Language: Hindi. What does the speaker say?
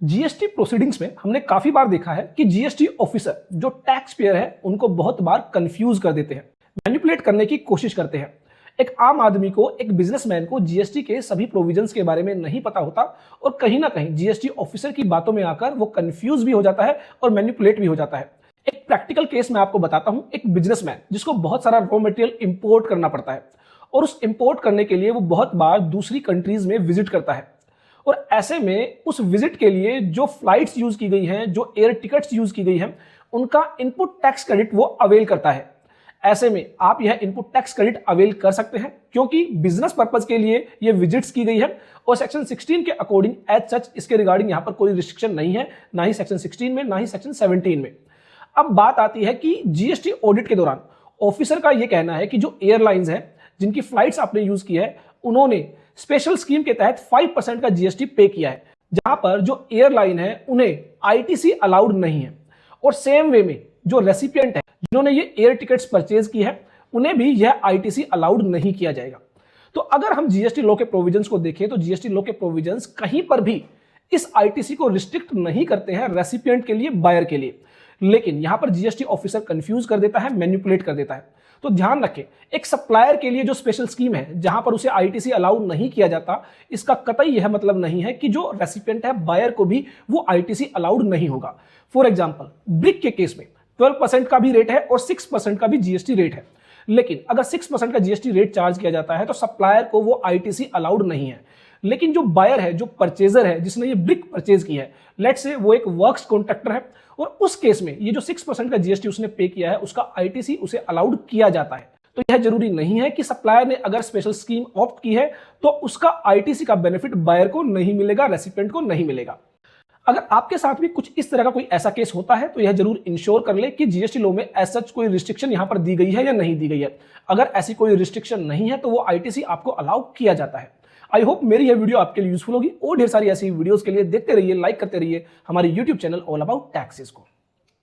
जीएसटी प्रोसीडिंग्स में हमने काफी बार देखा है कि जीएसटी ऑफिसर जो टैक्स पेयर है उनको बहुत बार कंफ्यूज कर देते हैं, मैनिपुलेट करने की कोशिश करते हैं। एक आम आदमी को, एक बिजनेसमैन को जीएसटी के सभी प्रोविजंस के बारे में नहीं पता होता और कहीं ना कहीं जीएसटी ऑफिसर की बातों में आकर वो कंफ्यूज भी हो जाता है और मैनिपुलेट भी हो जाता है। एक प्रैक्टिकल केस मैं आपको बताता हूं। एक बिजनेसमैन जिसको बहुत सारा रॉ मटेरियल इंपोर्ट करना पड़ता है और उस इंपोर्ट करने के लिए वो बहुत बार दूसरी कंट्रीज में विजिट करता है और ऐसे में उस विजिट के लिए जो फ्लाइट्स यूज की गई हैं, जो एयर टिकट्स यूज की गई हैं, उनका इनपुट टैक्स क्रेडिट वो अवेल करता है। ऐसे में आप यह इनपुट टैक्स क्रेडिट अवेल कर सकते हैं क्योंकि बिजनेस पर्पस के लिए ये विजिट्स की गई है और सेक्शन 16 के अकॉर्डिंग एज सच इसके रिगार्डिंग यहां पर कोई रिस्ट्रिक्शन नहीं है, ना ही सेक्शन 16 में, ना ही सेक्शन 17 में। अब बात आती है कि जीएसटी ऑडिट के दौरान ऑफिसर का यह कहना है कि जो एयरलाइंस है जिनकी फ्लाइट्स आपने यूज की है, उन्होंने स्पेशल स्कीम के तहत 5% का जीएसटी पे किया है, जहां पर जो एयरलाइन है उन्हें आईटीसी अलाउड नहीं है। और सेम वे में जो रेसिपिएंट है जिन्होंने ये एयर टिकट्स परचेज की है, उन्हें भी यह आईटीसी अलाउड नहीं किया जाएगा। तो अगर हम जीएसटी लॉ के प्रोविजंस को देखें तो जीएसटी लॉ के प्रोविजंस कहीं पर भी इस आईटीसी को रिस्ट्रिक्ट नहीं करते हैं रेसिपिएंट के लिए, बायर के लिए, लेकिन यहां पर जीएसटी ऑफिसर कंफ्यूज कर देता है, मैनिपुलेट कर देता है। तो ध्यान रखें, एक सप्लायर के लिए जो स्पेशल स्कीम है जहां पर उसे आईटीसी अलाउ नहीं किया जाता, इसका कतई यह मतलब नहीं है कि जो रेसिपिएंट है, बायर को भी वो आईटीसी अलाउड नहीं होगा। फॉर एग्जांपल, ब्रिक के केस में 12% का भी रेट है और 6% का भी जीएसटी रेट है, लेकिन अगर 6% का जीएसटी रेट चार्ज किया जाता है तो सप्लायर को वो आईटीसी अलाउड नहीं है। लेकिन जो बायर है, जो परचेजर है, जिसने ये ब्रिक परचेज की है, लेट्स से वो एक वर्क्स कॉन्ट्रैक्टर है और उस केस में ये जो 6% का जीएसटी उसने पे किया है उसका आईटीसी उसे अलाउड किया जाता है। तो यह जरूरी नहीं है कि सप्लायर ने अगर स्पेशल स्कीम ऑप्ट की है तो उसका आईटीसी का बेनिफिट बायर को नहीं मिलेगा, रेसिपिएंट को नहीं मिलेगा। अगर आपके साथ भी कुछ इस तरह का कोई ऐसा केस होता है तो यह जरूर इंश्योर कर ले कि जीएसटी लॉ में एज सच कोई रिस्ट्रिक्शन यहां पर दी गई है या नहीं दी गई है। अगर ऐसी कोई रिस्ट्रिक्शन नहीं है तो वो आईटीसी आपको अलाउ किया जाता है। आई होप मेरी यह वीडियो आपके लिए यूजफुल होगी और ढेर सारी ऐसी वीडियोस के लिए देखते रहिए, लाइक करते रहिए हमारे YouTube channel all about taxes को।